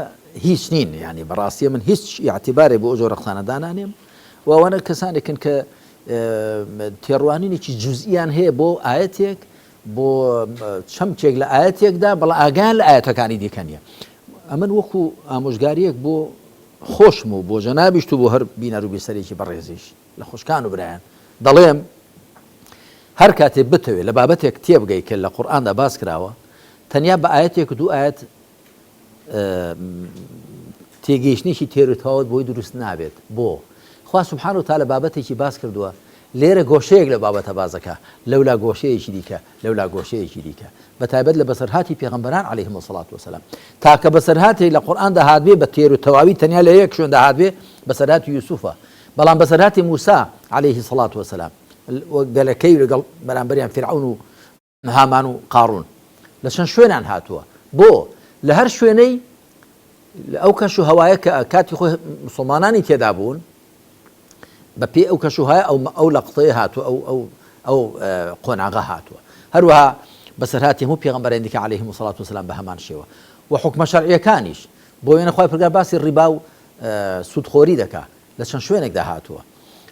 هیچ نین يعني بەڕاستیە من هیچ اعتبارێ بۆ ئەو جۆرە قسانە دانانێم و ئەوانە کەسانێکن کە تێڕوانینێکی جوزئیان هەیە بۆ ئاەتێک بۆ چەمچێک لە ئاەتێکدا بەڵام ئاگان لە ئاەتەکانی دیکەنیە ئەمن وەکو ئامۆژگاریەک بۆ خۆشم و بۆ جەنابیشت و بۆ هەر بینەر و بیسەرێکی بەڕێزیش لە خوشکان و برایان دەڵێم هەر کاتێ بتەوێت لە بابەتێک تێبگەی کە لە قورئاندا باس کراوە تەنیا بە ئاەتێک و دوو ئاەت تێگەیشتنێکی تێروتەوت بۆی دروست نابێت بۆ خوا سبحانه وتعالى بابەتێکی باس کردووە لێرە گۆشەیەک لە بابەتە بازەکە لەولا گۆشەیەکی دیکە لەولا گۆشەیەکی دیکە بەتایبەت لە بەسەرهاتی پێغەمبەران عەلەیهیم الصلاة والسلام تاکە بەسەرهاتی لە قورئان داهات بێ بە تێروتەواوی تەنیا لە یەک شوێن داهات بێ بەسەرهاتی یوسوفە بەڵام بەسەرهاتی موسا عەلەیه الصلاة والسلام گەلەکەی لەگەڵ بەرامبەریان فیرعون و هامان و قاڕون لە چەند شوێنان هاتووە بۆ لە هەر شوێنەی ئەو کەش و هەوایە کە کاتی خۆی موسڵمانانی تێدا بوون بە پێ ئەو کەشوهایە ئەو لە قسەیە هاتووە ئەو قۆناغە هاتووە هەروەها بەسەرهاتی هەموو پێغەمبەرانی دیکە عەلەیهیم الصلاة والسلام بە هەمان شێوە و حکمە شەرعیەکانیش بۆ وێنە خوای پەروەردگار باسی ڕیبا و سوودخۆری دەکات لە چەند شوێنێکدا هاتووە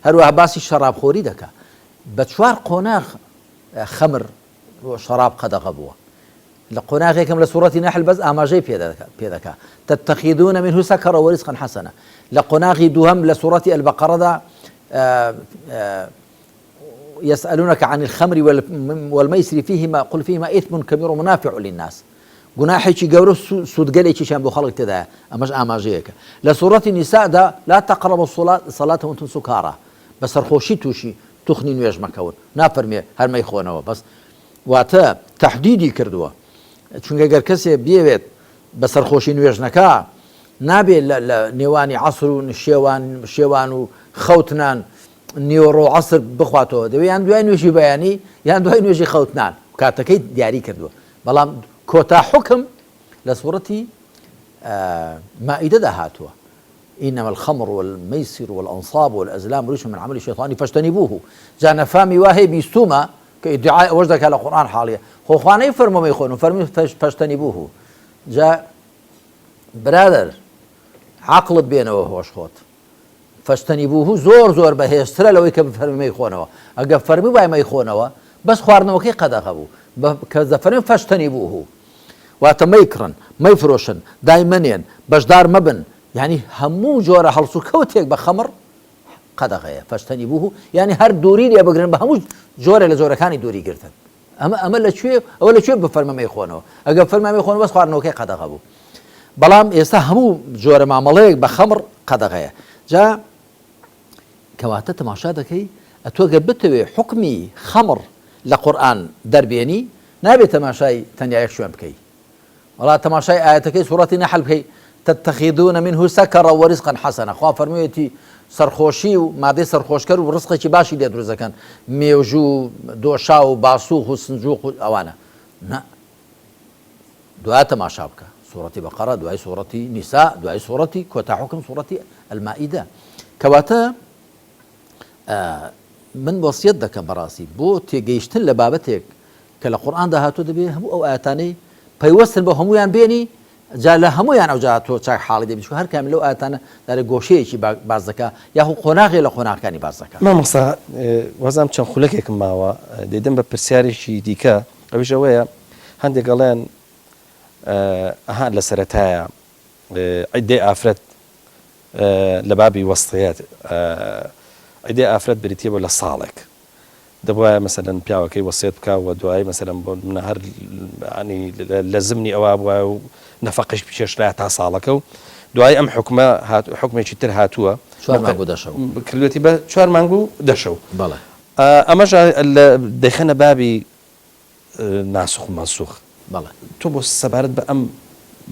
هەروەها باسی شەرابخۆری دەکات بە چوار قۆناغ خەمر شەراب قەدەغە بووە لە قۆناغێکم لە سوورەتی نەحل بەس ئاماژەی پێ دەکات تتخذون منه سكرا ورزقا حسنا لە قۆناغی دووهەم لە سوورەتی البەقەرەدا يسألونك عن الخمر والميسر فيهما قل فيهما إثم كبير ومنافع للناس گوناحێکی گەورە سوودگەلێکیشیان بۆ خەڵک تێدایە ئەمەش ئاماژەیەکە لە سوورەتی نیسادا لا تقربوا الصلاة وأنتم سكارى بە سەرخۆشی تووشی توخنی نوێژ مەکەون نافەرمێ هەرمەی خۆنەوە بەس واتە تەحدیدی کردووە چونکە گەر کەسێ بێوێت بە سەرخۆشی نوێژ نەکا نابێت لە نێوانی عەسر و شێوان و خەوتنان نیوەڕۆ عەسر بخواتەوە دەوێت یان دوای نوێژی بەیانی یان دوای نوێژی خەوتنان کاتەکەی دیاری کردووە بەڵام کۆتا حکم لە سوورەتی مائیدەدا هاتووە إنما الخمر والميسر والأنصاب والأزلام رجس من عمل الشيطان فاجتنبوه جا نفهمی وهي بیستومە کە ئیدعای ئەوەش دەکات لە قورئان حاڵیە خۆخوانەی فەرمووەی خۆن و فەرمی فاجتنبوه جا برادر عقلت بێنەوە هۆش خۆت فاجتنبوه زۆر بەهێزترە لەوەی کە بفەرمی خۆنەوە ئەگە فەرمی وای مەی خۆنەوە بەس خواردنەوەکەی قەدەغە بوو کە دەفەرمێن فاجتنبوه واتە مەیکڕن مەیفرۆشن دایمەنێن بەشدار مەبن یعنی هەموو جۆرە هەڵس و کەوتێک بە خەمر قەدەغەیە فاجتنبوه یعنی هەر دووری لێ بگرن بە هەموو جۆرە لە جۆرەکانی دووری گرتن ئەمە ئەوە لەکوێ بفەرمەمەی خۆنەوە ئەگە فەرمەمەی خۆن بەس خواردنەوەکەی قەدەغە بوو بەڵام ئێستا هەموو جۆرە مامەڵەیەک بە خەمر قەدەغەیە جا کەواتە تەماشا دەکەی ئەتۆ گە بتەوێ حکمی خەمر لە قورئان دەربێنی نابێت تەماشای تەنیا یەک شوێن بکەی وڵا تەماشای ئاەتەکەی سوورەتی نەحل بکەی تتخذون منه سكرا ورزقا حسنا خوا فەرموویەتی سەرخۆشی و مادەی سەرخۆشکەر و ڕزقێکی باشی لێ دروست دەکەن مێوژوو دۆشا و باسووخ و سنجوق و ئەوانە دوای تەماشا بکە سوورەتی بەقەرە دوای سوورەتی نیسا دوای سوورەتی کۆتا حکم سوورەتی ئەلمائیدە کەواتە من وەسیەت دەکەم بەڕاستی بۆ تێگەیشتن لە بابەتێک کە لە قورئاندا هاتووە دەبێت هەموو ئەو ئاەتانەی پەیوەستن بە هەمویان بێنی جا لە هەمویان ئەوجا تۆ چاک حاڵی دەبیت هەر کام لەو ئاەتانە دارە گۆشەیەکی باز دەکا یاخو قۆناغی لە قۆناغەکانی باز دەکا مامۆستا وەزام چەند خولەکێکم ماوە دەیدەم بە پرسیارێکی دیکە ئەویش ئەوەیە هەندێک گەڵێن ئەها لە سەرەتایە عیدەی ئافرەت لە بابی وەستەیەت ئەیدی ئافرەت بریتیە بۆ لە ساڵێک دەبواە مەسەرەن پیاوەکەی وەسێت بکە و دوای مەسەرم بۆ منە هەر لە زمنی ئەوە بووە و نەفەقش پێشرا تا ساڵەکە و دوای ئەم حکومە حکمێکی تر هاتووە کردوێتی بە 4 مانگ و دەشەو ئەمەش دەیخەنە بابی ناسوخ و مەنسوخ تۆ بۆ سەبارەت بە ئەم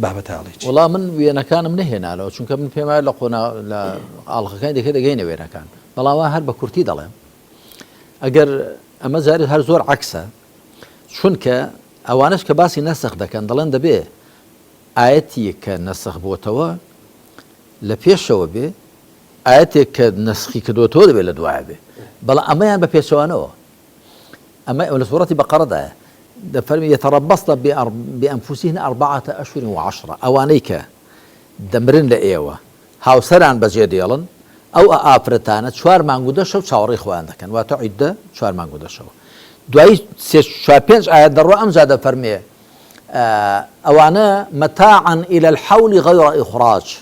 بابەتاڵی وڵام من وێنەکانم نەهێناەوە چونکە من پێم وایە لە قۆنا لە ئاڵخەکانی دەکە دەگەینە وێنەکان بەڵاوە هەر بە کورتی دەڵێم ئەگەر ئەمە جارێت هەر زۆر عەکسە چونکە ئەوانش کە باسی نەسخ دەکەن دەڵێن دەبێ ئاەتی کە نەسخ بۆتەوە لە پێشەوە بێ ئاەتێک کە نسخی کردوەوە دەبێت لە دوایە بێ بەڵام ئەمەیان بە پێچەوانەوە ئەمە لە سوورەتی بەقەرەدایە دەفەرمی يتربصن بأنفسهن 4 أشهر و10 ئەوانەی کە دەمرن لە ئێوە هاوسەران بەجێ دێڵن ئەو ئافرەتانە 4 مانگ و 10 شەو چاوەڕێی خۆیان دەکەن واتە عیددە 4 مانگ و 10 شەو دوایی 4-5 ئاەت دەڕۆ ئەمجا دەفەرمێ ئەوانە مەتاعا إلى الحول غير إخراج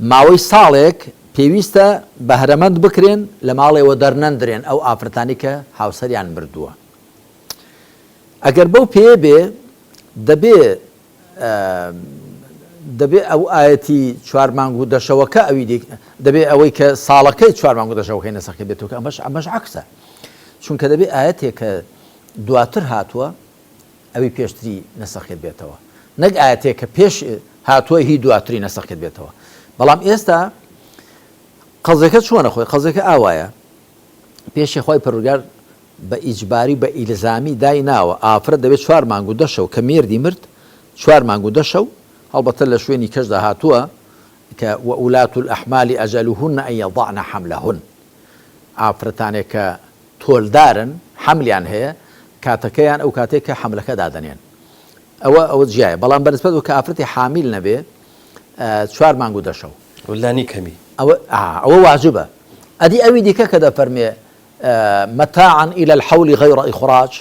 ماوەی ساڵێک پێویستە بەهرەمەند بکرێن لە ماڵێەوە دەرنەندرێن ئەو ئافرەتانی کە هاوسەریان مردووە ئەگەر بەو پێ بێ دەبێ ئەو ئاەتی 4 مانگ و 10 شەوەکە ئەوی دەبێ ئەوەی کە ساڵەکەی 4 مانگ و 10 شەوەکەی نەسەخکە بێتەوە ئەمەش عەکسە چونکە دەبێ ئاەتێک کە دواتر هاتووە ئەوی پێشتری نەسەخێت بێتەوە نەک ئاەتێک کە پێش هاتووە هی دواتری نەسەخێت بێتەوە بەڵام ئێستا قەزەکە چۆنە خۆی قەزەکە ئاوایە پێشی خۆی پەروەردگار بە ئیجباری بە ئیلزامی دای ناوە ئافرەت دەبێت 4 مانگ و 10 شەو کە مێردی مرد 4 مانگ و 10 شەو هەڵبەتە لە شوێنی کەشدا هاتووە کە وەئولات الأحمال أجلهن أن يضعن حملهن ئافرەتانێک کە تۆلدارن حملیان هەیە کاتەکەیان ئەو کاتێک کە حملەکە دادەنێن ئەوە جیایە بەڵام بەنسبەت و کە ئافرەتی حامیل نەبێ 4 مانگ و 10 شەو وەلانی کەمی ئەوە واجبە ئەدی ئەوی دیکە کە دەفەرمێ مەتاعا إلى الحول غير إخراج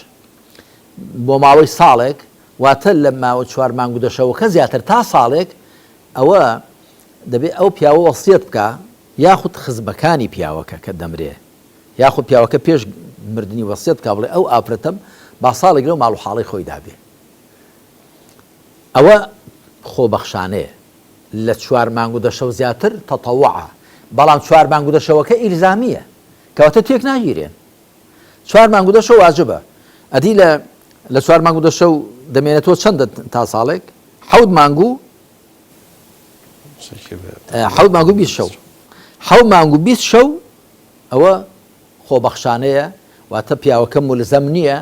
بۆ ماوەی ساڵێک واتە لە ماوە 4 مانگ و 10 شەوەکە زیاتر تا ساڵێک ئەوە دەبێت ئەو پیاوە وەسیەت بکە یاخود خزمەکانی پیاوەکە کە دەمرێ یاخود پیاوەکە پێش مردنی وەسیەت بکە بڵێ ئەو ئافرەتەم با ساڵێک لەو ماڵ و حاڵی خۆی دابێ ئەوە خۆبەخشانەیە لە 4 مانگ و 10 شەو زیاتر تەتەووعە بەڵام 4 مانگ و 10 شەوەکە ئیلزامیە کەواتە تێک ناگیرێن 4 مانگ و 10 شەو واجبە ئەدی لە 4 مانگ و 10 شەو دەمێنێتەوە چەندە تا ساڵێک 7 مانگ و 20 شەو 7 مانگ و 20 شەو ئەوە خۆبەخشانەیە واتە پیاوەکە مولزەم نییە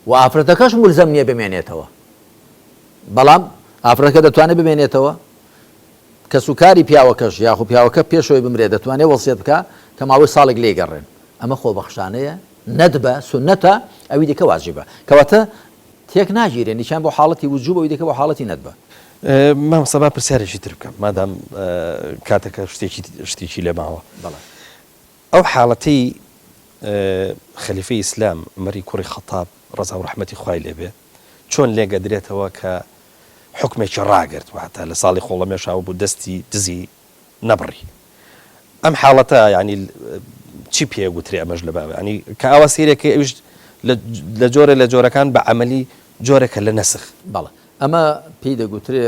و ئافرەتەکەش مولزەم نییە بمێنێتەوە بەڵام ئافرەتەکە دەتوانێت بمێنێتەوە کە سوکاری پیاوەکەش یاخو پیاوەکە پێشەوەی بمرێت دەتوانێت وەسیەت بکە کە ماوەی ساڵێک لێگەڕێن ئەمە خۆبەخشانەیە نەدبە سونەتە ئەوی دیکە واجبە کەواتە تێک ناگیرێن نیشان بۆ حاڵەتی وجوب ئەوی دیکە بۆ حاڵەتی نەدبە مامۆستا پرسیارێکی تر بکەم مادام کاتەکە شتێکی لێ ماوە ئەو حاڵەتەی خەلیفەی ئیسلام عومەری کوڕی خەتاب ڕەزا و ڕەحمەتی خوای لێبێ چۆن لێگەدرێتەوە کە حکمێکی ڕاگرت واتە لە ساڵی خۆڵەمێشاوە بوو دەستی دزی نەبڕی ئەم حاڵەتە ینی چی پێگوترێ ئەمەش لە بابە ینی کە ئەوە سیرێکی ئەوش لە جۆرە لە جۆرەکان بە عەمەلی جۆرێکە لە نەسخ بەڵێ ئەمە پێی دەگوترێ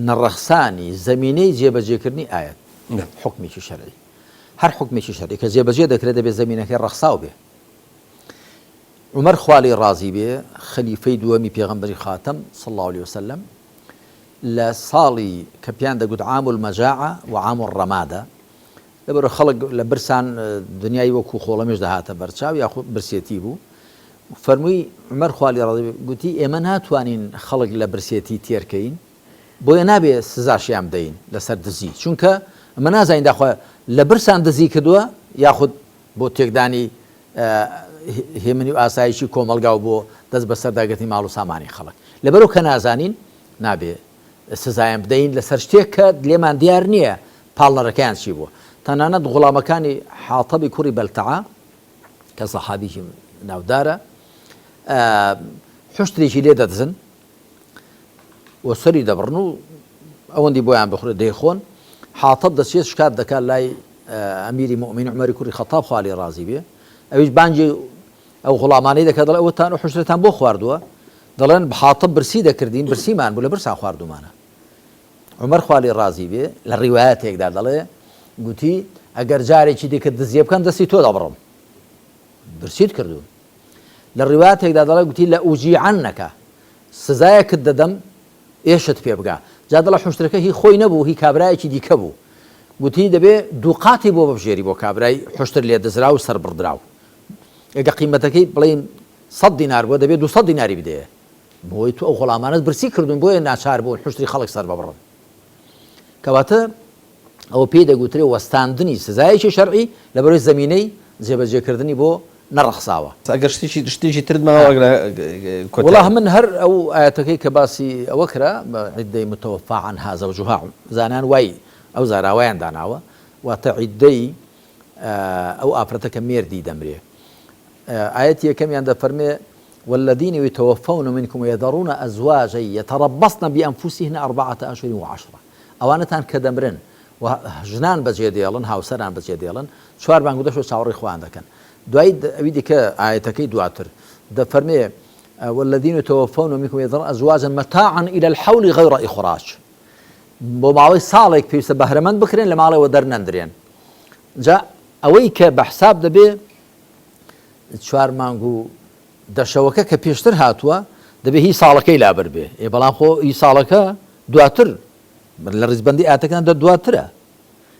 نەڕەخسانی زەمینەی جێبەجێکردنی ئاەت حکمێکی شەرعی هەر حکمێکی شەرعی کە جێبەجێ دەکرێت دەبێت زەمینەکەی ڕەخساو بێ عومەر خوالی ڕازی بێ خەلیفەی دووەمی پێغەمبەری خاتەم صلی الله عليه وسلم لە ساڵی کە پیان دەگوت عام المەجاعە و عام الڕەمادە لەبەرە خەڵک لە برسان دنیای وەکو خۆڵەمێش دەهاتە بەرچاو یاخود برسێتی بوو فەرمووی عومەر خوالی ڕازی گوتی ئێمە ناتوانین خەڵک لە برسێتی تێرکەین بۆیە نابێ سزاشیان بدەین لەسەر دزی چونکە ئەمە نازانین داخوا لە برسان دزی کردووە یاخود بۆ تێکدانی هێمنی و ئاسایشی کۆمەلگاو بۆ دەست بەسەر داگرتی ماڵ و سامانی خەڵک لەبەرەوە کە نازانین نابێ سزایان بدەین لەسەر شتێک کە لێمان دیار نییە پاڵنەرەکەیان چی بووە تەنانەت غوڵامەکانی حاتەبی کوڕی بەلتەعا کە سەحابیی ناودارە حشتێکی لێ دەدزن و سەری دەبڕن و ئەوەندی بۆیان بخورێت دەیخۆن حاتب دەچێت شکات دەکات لای ئەمیری مؤمنین عومەری کوڕی خەتاب خوا لێی ڕازی بێ ئەویش بانگی ئەو غوڵامانەی دەکات دەڵێ ئەوەتان و حوشرتان بۆ خواردووە دەڵێن حاتب برسی دەکردین برسیمان بوو لە برسا خواردومانە عومەر خوا لێی ڕازی بێ لە ڕیوایەتێکدا دەڵێ گوتی ئەگەر جارێکی دیکە دزیێ بکەن دەستی تۆ دەبڕم برسیت کردوون لە ڕیوایەتێکدا دەڵێ گوتی لە ئوجیعنەکە سزایەکت دەدەم ئێشت پێ بگا جا دەڵێ حوشتەکە هی خۆی نەبوو هی کابرایەکی دیکە بوو گوتی دەبێ دووقاتی بۆ ببژێری بۆ کابرای حوشتر لێ دەزرا و سەر بڕدراو ئەگە قیمەتەکەی بڵین 100 دینار بۆ دەبێت 200 دیناری بدەیە بۆی تو ئەو غوڵامانت برسی کردوون بۆیە ناچار بوون حوشتری خەڵک سەر ببڕن کەواتە ئەوە پێی دەگوترێ وەستاندنی سزایەکی شەرعی لە بەرەوەی زەمینەی جێبەجێکردنی بۆ نەڕەخساوە ئەگەر شتێکی ترت ماوە وڵا من هەر ئەو ئاەتەکەی کە باسی ئەوە کرا بە عیدەی متەوەفا عنها زەوجها زانان وای ئەو زاراوایان داناوە واتە عیدەی ئەو ئافرەتە کە مێردی دەمرێ ئاەتی یەکەمیان دەفەرمێ والذين يتوفون منكم ويذرون أزواجا يتربصن بأنفسهن 4 أشهر و10 ئەوانەتان کە دەمرن و ژنان بەجێ دێڵن هاوسەران بەجێ دێڵن 4 بانگ و دەش و چاوەڕێی خۆیان دەکەن دوای ئەوی دیکە ئاەتەکەی دواتر دەفەرمێ والذين يتوفون منكم ويذرون أزواجا متاعا إلى الحول غير إخراج بۆ ماوەی ساڵێک پێویستە بەهرەمەند بکرێن لە ماڵەوە دەرنەندرێن جا ئەوەی کە بە حساب دەبێ 4 مانگ و دەشەوەکە کە پێشتر هاتووە دەبێ هی ساڵەکەی لابەر بێ بەڵام خۆ هی ساڵەکە دواتر لە ڕیزبەندی ئاتەکان دواترە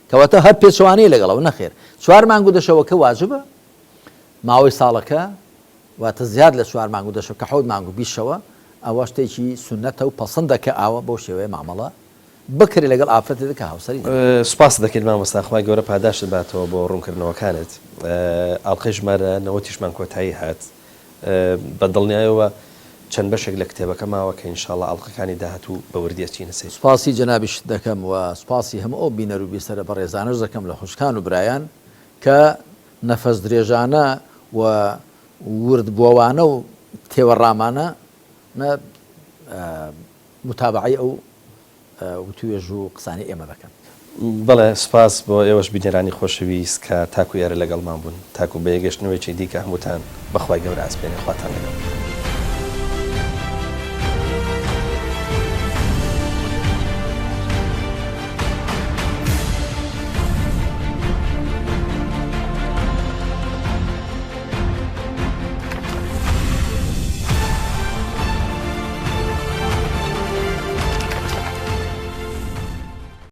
کەواتە هەر پێچوانەی لەگەڵەوە نەخێر 4 مانگ و دەشەوەکە واجبە ماوەی ساڵەکە واتە زیاد لە 4 مانگ و دەشەوە کە 7 مانگ و 20ەوە ئەوە شتێکی سونەتە و پەسەندەکە ئاوە بۆ شێوەیە مامەڵە بکرێ لەگەڵ ئافرەتێک کە هاوسەری سوپاس دەکەین مامۆستا خوای گەورە پاداشت باتەوە بۆ ڕوونکردنەوەکانت ئاڵقەی ژمارە 90مان کۆتایی هات بە دڵنیایەوە چەند بەشێک لە کتێبەکە ماوە کە ئینشاڵڵا ئاڵلقەکانی داهاتوو بە وردیەچینە سێ سوپاسی جەنابیش دەکەم و سوپاسی هەموو ئەو بینەر و بیسەرە بە ڕێزانەش دەکەم لە خوشکان و برایان کە نەفەس درێژانە و وردبووەوانە و تێوەڕامانە متابعی ئەو توێژ و قسانی ئێمە دەکەن بەڵێ سپاس بۆ ئێوەش بینێرانی خۆشەویست کە تاکو یارە لەگەڵمان بوون تاکو بە یەگەشتنەوەیکی دیکە هەمووتان بەخوای گەورە ئاسپێنێ خواتان لەگەڵ